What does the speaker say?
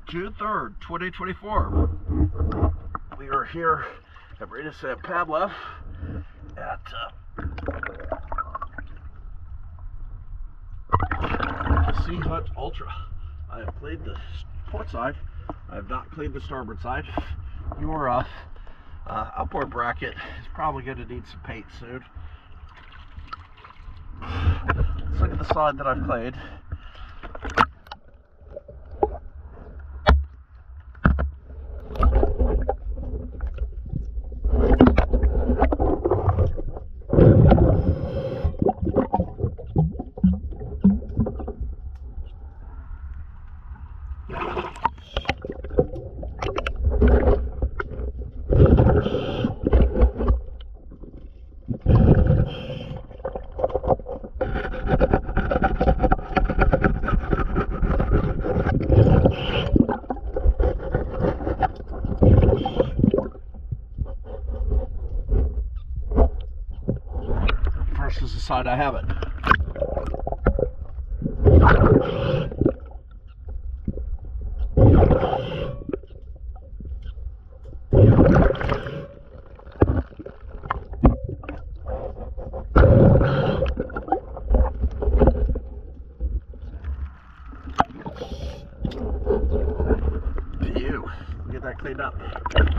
June 3rd, 2024. We are here at Radius at Padlef at Sea Hut Ultra. I have played the port side. I have not played the starboard side. Your outboard bracket is probably going to need some paint soon. Let's look at the side that I've played. First is the side I haven't. View. Get that cleaned up.